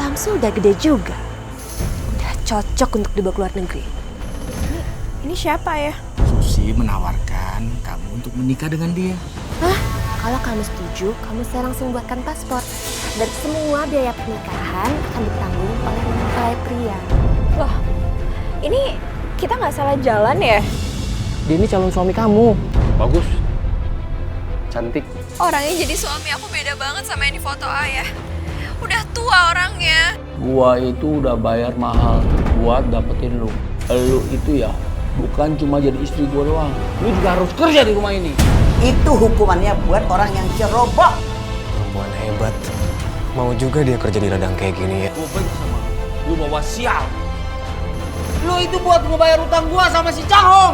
Samsul udah gede juga. Udah cocok untuk dibawa ke luar negeri. Ini siapa ya? Susi menawarkan kamu untuk menikah dengan dia. Hah? Kalau kamu setuju, kamu sekarang langsung buatkan paspor. Dan semua biaya pernikahan akan ditanggung oleh mempelai pria. Loh, ini kita nggak salah jalan ya? Dia ini calon suami kamu. Bagus. Cantik. Orangnya jadi suami aku beda banget sama yang di foto ayah. Udah tua orangnya. Gua itu udah bayar mahal buat dapetin lu. Lu itu ya bukan cuma jadi istri gua doang. Lu juga harus kerja di rumah ini. Itu hukumannya buat orang yang ceroboh. Perempuan hebat. Mau juga dia kerja di ladang kayak gini ya. Gua benci sama lu. Lu bawa sial. Lu itu buat ngebayar utang gua sama si Cahong.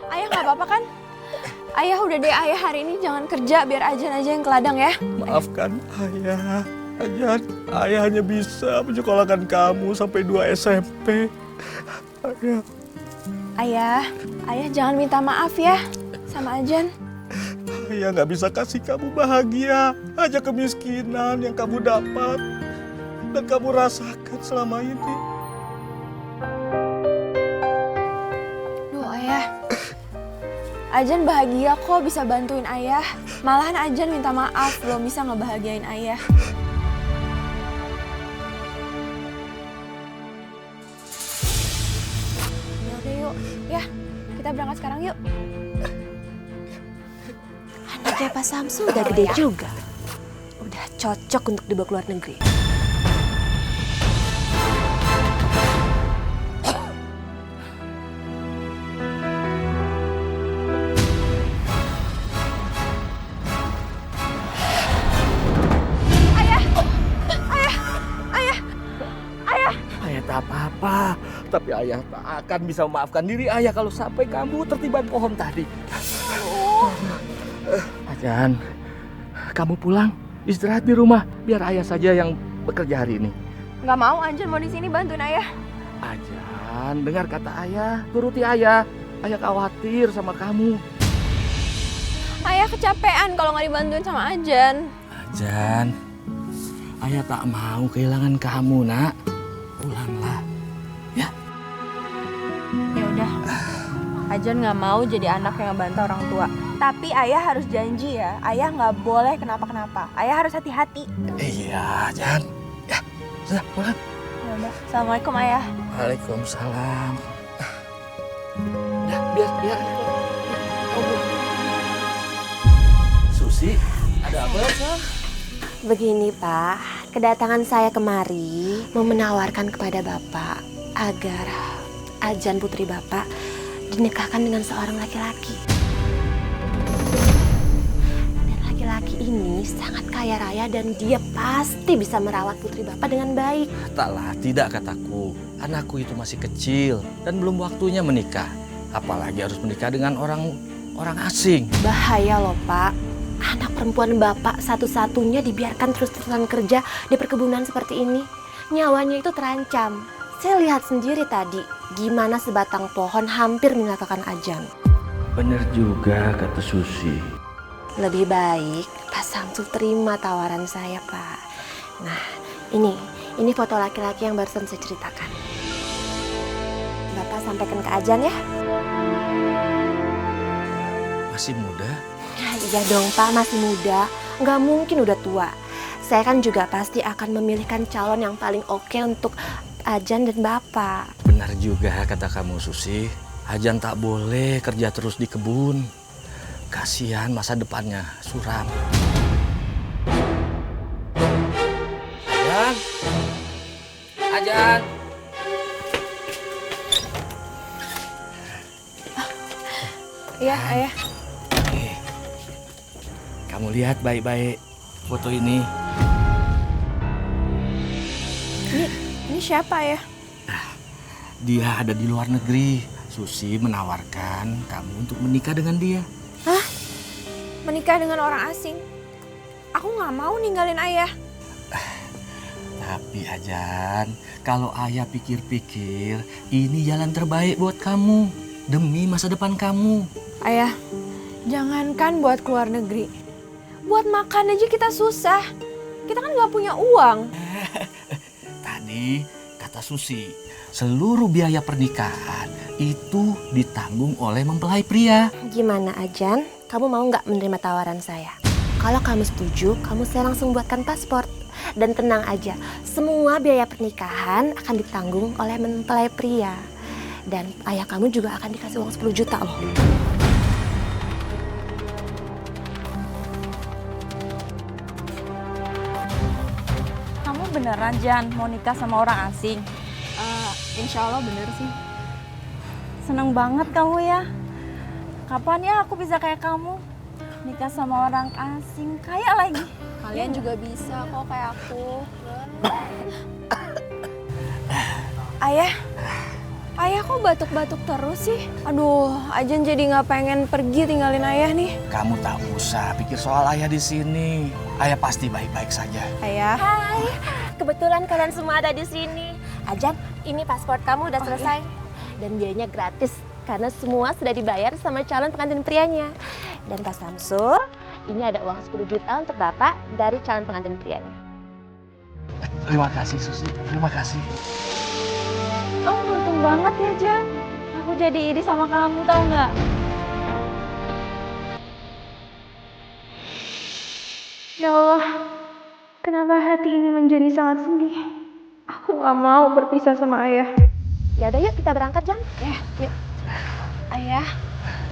Ayah nggak apa-apa kan? Ayah udah deh, ayah hari ini jangan kerja, biar Ajan aja yang ke ladang ya. Maafkan ayah. Ajan, ayah hanya bisa menyekolahkan kamu sampai 2 SMP. Ayah jangan minta maaf ya sama Ajan. Ayah nggak bisa kasih kamu bahagia. Hanya kemiskinan yang kamu dapat dan kamu rasakan selama ini. Duh ayah, Ajan bahagia kok bisa bantuin ayah. Malahan Ajan minta maaf belum bisa ngebahagiain ayah. Yaudah yuk, ya kita berangkat sekarang yuk. Anaknya Pak Samsul udah gede juga. Udah cocok untuk dibawa ke luar negeri. Ayah tak apa-apa, tapi ayah tak akan bisa memaafkan diri ayah kalau sampai kamu tertiban pohon tadi. Ajan, kamu pulang, istirahat di rumah, biar ayah saja yang bekerja hari ini. Nggak mau, Ajan mau di sini bantuin ayah. Ajan, dengar kata ayah, turuti ayah. Ayah khawatir sama kamu. Ayah kecapean kalau nggak dibantuin sama Ajan. Ajan, ayah tak mau kehilangan kamu, nak. Pulanglah, ya. Ya udah, Ajan nggak mau jadi anak yang ngebantah orang tua. Tapi ayah harus janji ya, ayah nggak boleh kenapa-kenapa. Ayah harus hati-hati. Iya, Ajan. Ya, sudah pulang. Ya udah, assalamualaikum ayah. Waalaikumsalam. Udah, biar. Susi, ada apa? Begini Pak, kedatangan saya kemari mau menawarkan kepada Bapak agar Ajan putri Bapak dinikahkan dengan seorang laki-laki. Dan laki-laki ini sangat kaya raya dan dia pasti bisa merawat putri Bapak dengan baik. Taklah, tidak kataku. Anakku itu masih kecil dan belum waktunya menikah. Apalagi harus menikah dengan orang asing. Bahaya loh Pak. Anak perempuan Bapak satu-satunya dibiarkan terus-terusan kerja di perkebunan seperti ini. Nyawanya itu terancam. Saya lihat sendiri tadi gimana sebatang pohon hampir menyelakakan Ajan. Bener juga kata Susi. Lebih baik Pak Samsul terima tawaran saya Pak. Nah ini foto laki-laki yang barusan saya ceritakan. Bapak sampaikan ke Ajan ya. Masih muda? Iya dong Pak, masih muda. Nggak mungkin udah tua. Saya kan juga pasti akan memilihkan calon yang paling oke untuk Ajan dan Bapak. Benar juga kata kamu Susi. Ajan tak boleh kerja terus di kebun. Kasihan masa depannya suram. Ajan. Iya ayah. Kamu lihat baik-baik foto ini. Ini siapa ya? Dia ada di luar negeri. Susi menawarkan kamu untuk menikah dengan dia. Hah? Menikah dengan orang asing? Aku nggak mau ninggalin ayah. Tapi Ajan, kalau ayah pikir-pikir, ini jalan terbaik buat kamu. Demi masa depan kamu. Ayah, jangankan buat keluar negeri. Buat makan aja kita susah. Kita kan nggak punya uang. Tadi kata Susi, seluruh biaya pernikahan itu ditanggung oleh mempelai pria. Gimana Ajan? Kamu mau nggak menerima tawaran saya? Kalau kamu setuju, saya langsung buatkan paspor. Dan tenang aja, semua biaya pernikahan akan ditanggung oleh mempelai pria. Dan ayah kamu juga akan dikasih uang 10 juta loh. Kamu beneran Jan mau nikah sama orang asing? Insya Allah bener sih. Seneng banget kamu ya. Kapan ya aku bisa kayak kamu? Nikah sama orang asing, kaya lagi. Kalian juga bisa kok kayak aku. Ayah kok batuk-batuk terus sih? Aduh, Ajan jadi nggak pengen pergi tinggalin ayah nih. Kamu tak usah pikir soal ayah di sini. Ayah pasti baik-baik saja. Ayah. Hai, kebetulan kalian semua ada di sini. Ajan, ini paspor kamu udah selesai. Dan biayanya gratis karena semua sudah dibayar sama calon pengantin prianya. Dan Pak Samsul, ini ada uang 10 juta untuk Bapak dari calon pengantin prianya. Terima kasih Susi, terima kasih. Oh, untung banget ya Jan. Aku jadi iri sama kamu, tau nggak? Ya Allah, kenapa hati ini menjadi sangat sedih? Aku nggak mau berpisah sama ayah. Ya udah yuk kita berangkat, Jan. Yuk.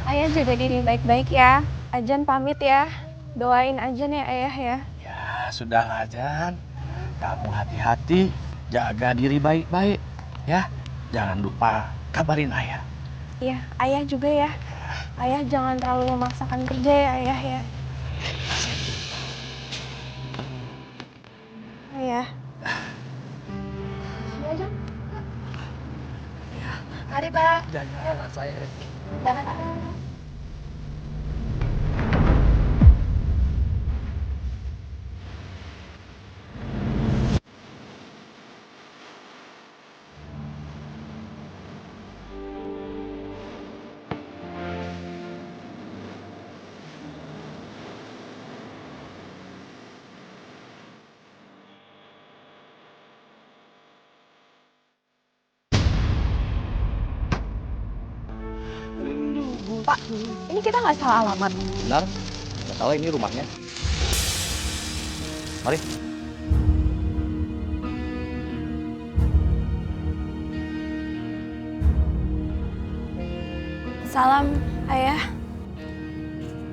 Ayah jaga diri baik-baik ya. Ajan pamit ya. Doain Ajan ya ayah ya. Ya sudahlah Jan, kamu hati-hati, jaga diri baik-baik ya. Jangan lupa kabarin ayah. Iya, ayah juga ya. Ayah jangan terlalu memaksakan kerja ya ayah ya. Ayah. Ya, Jan. Mari, Pak. Jangan saya. Jangan. Pak, ini kita nggak salah alamat. Benar? Nggak salah ini rumahnya. Mari. Salam, ayah.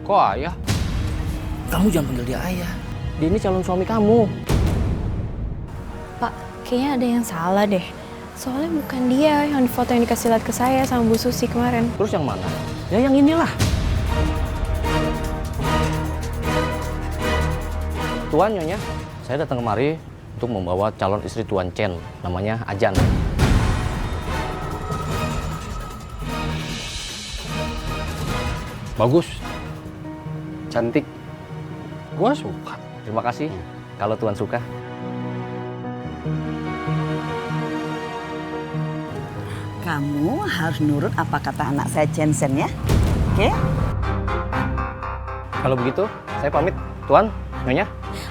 Kok ayah? Kamu jangan panggil dia ayah. Dia ini calon suami kamu. Pak, kayaknya ada yang salah deh. Soalnya bukan dia yang di foto yang dikasih lihat ke saya sama Bu Susi kemarin. Terus yang mana? Ya yang inilah. Tuan Nyonya, saya datang kemari untuk membawa calon istri Tuan Chen, namanya Ajan. Bagus. Cantik. Gua suka. Terima kasih. Kalau Tuan suka. Kamu harus nurut apa kata anak saya Jensen ya. Oke? Kalau begitu, saya pamit. Tuan, Nyonya.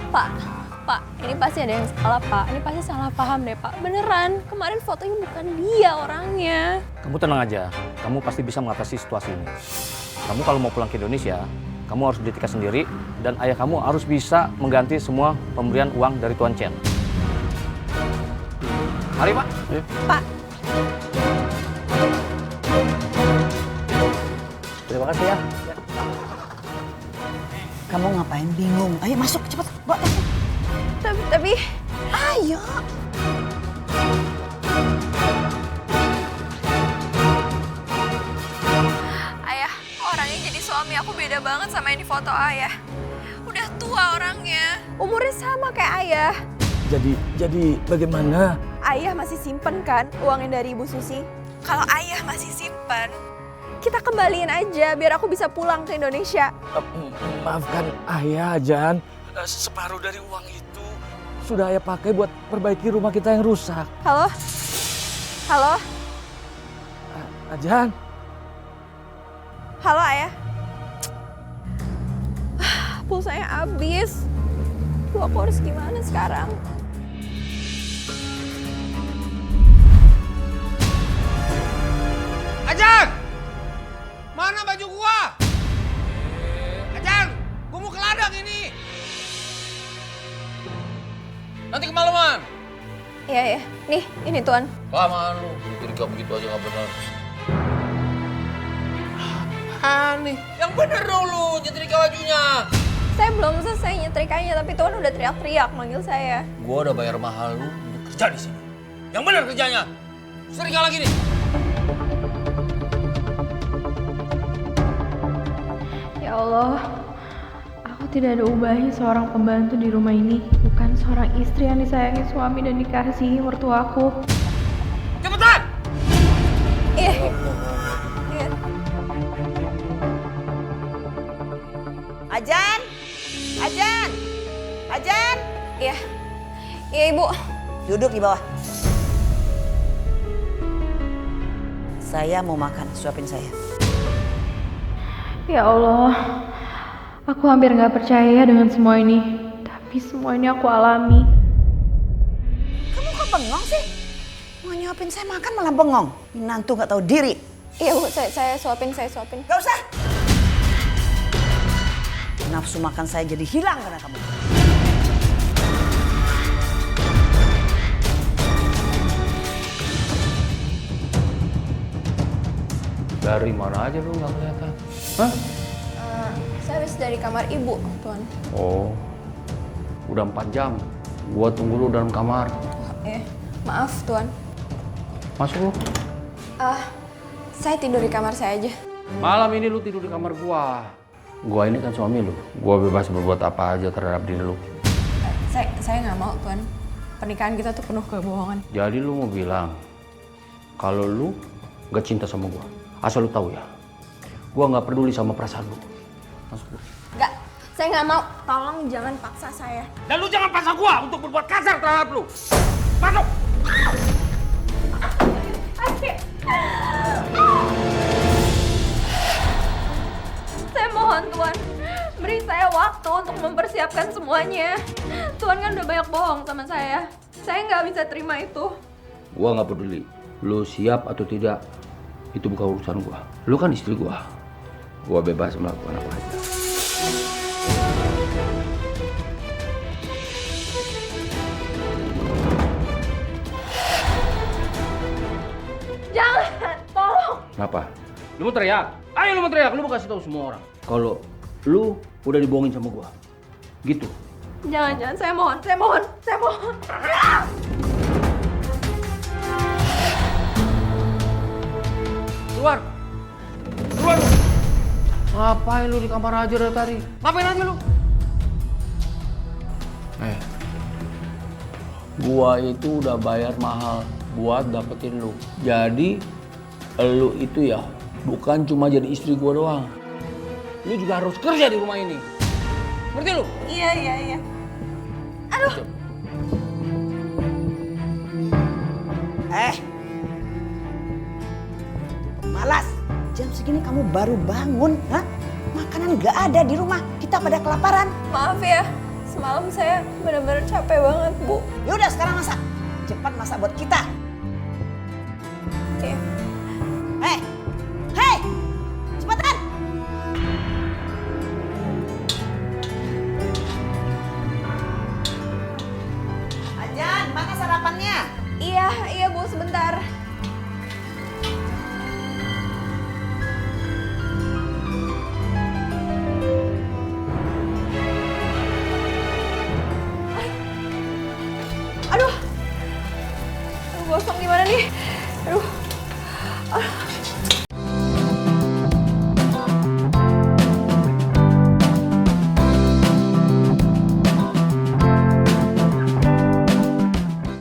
Pak, ini pasti ada yang salah, Pak. Ini pasti salah paham deh, Pak. Beneran, kemarin fotonya bukan dia orangnya. Kamu tenang aja. Kamu pasti bisa mengatasi situasi ini. Kamu kalau mau pulang ke Indonesia, kamu harus beli tiket sendiri dan ayah kamu harus bisa mengganti semua pemberian uang dari Tuan Chen. Mari, Pak. Ayo. Pak. Terima kasih ya. Kamu ngapain bingung? Ayo masuk cepat, bawa tasnya. Tapi Ayo. ayah, orangnya jadi suami aku beda banget sama yang di foto ayah. Udah tua orangnya. Umurnya sama kayak ayah. Jadi bagaimana? Ayah masih simpen kan uangnya dari Ibu Susi? Kalau ayah masih simpen, kita kembaliin aja biar aku bisa pulang ke Indonesia. Maafkan ayah, Jan. Separuh dari uang itu sudah ayah pakai buat perbaiki rumah kita yang rusak. Halo? Halo? Jan. Halo ayah? Pulsanya habis. Duh, aku harus gimana sekarang? Ajan! Mana baju gua? Ajan, gua mau ke ladang ini. Nanti kemalaman. Iya, ya. Nih, ini Tuan. Lamaan lu, nyetrika begitu aja nggak benar. Aneh, yang bener dong lu nyetrika bajunya. Saya belum selesai nyetrikanya, tapi Tuan udah teriak-teriak manggil saya. Gua udah bayar mahal lu untuk kerja di sini. Yang bener kerjanya. Setrika lagi nih. Ya Allah, aku tidak ada ubahnya seorang pembantu di rumah ini. Bukan seorang istri yang disayangi suami dan dikasihi mertuaku. Cepetan! Iya. Iya. Ajan! Ajan! Ajan! Iya. Iya, Ibu. Duduk di bawah. Saya mau makan, suapin saya. Ya Allah, aku hampir gak percaya dengan semua ini. Tapi semua ini aku alami. Kamu kok bengong sih? Mau nyuapin saya makan malah bengong. Menantu gak tahu diri. Iya, Bu. Saya suapin, saya suapin. Gak usah. Nafsu makan saya jadi hilang karena kamu. Dari mana aja lu nggak kelihatan? Hah? Saya habis dari kamar Ibu, Tuan. Oh, udah 4 jam. Gua tunggu lu dalam kamar. Maaf, Tuan. Masuk lu. Saya tidur di kamar saya aja. Malam ini lu tidur di kamar gua. Gua ini kan suami lu. Gua bebas berbuat apa aja terhadap diri lu. Saya nggak mau, Tuan. Pernikahan kita tuh penuh kebohongan. Jadi lu mau bilang kalau lu gak cinta sama gua. Asal lu tahu ya, gua nggak peduli sama perasaan lu. Masuk lu. Nggak, saya nggak mau. Tolong jangan paksa saya. Dan lu jangan paksa gua untuk berbuat kasar terhadap lu. Masuk! Saya mohon, Tuan. Beri saya waktu untuk mempersiapkan semuanya. Tuan kan udah banyak bohong sama saya. Saya nggak bisa terima itu. Gua nggak peduli. Lu siap atau tidak, itu bukan urusan gua. Lu kan istri gua. Gua bebas melakukan apa aja. Jangan, tolong. Kenapa? Lu mau teriak? Ayo lu mau teriak, lu mau kasih tahu semua orang. Kalau lu udah dibohongin sama gua. Gitu. Jangan, saya mohon, saya mohon, saya mohon. Keluar! Keluar lu! Ngapain lu di kamar aja dari tadi? Ngapain aja lu? Gua itu udah bayar mahal buat dapetin lu. Jadi, lu itu ya bukan cuma jadi istri gua doang. Lu juga harus kerja di rumah ini. Ngerti lu? Iya. Aduh. Malas. Jam segini kamu baru bangun, hah? Makanan gak ada di rumah. Kita pada kelaparan. Maaf ya, semalam saya benar-benar capek banget, Bu. Yaudah sekarang masak. Cepat masak buat kita. Oke. Hei, cepetan. Ajan, mana sarapannya? Iya, Bu, sebentar. Aduh, gosong gimana nih? Aduh.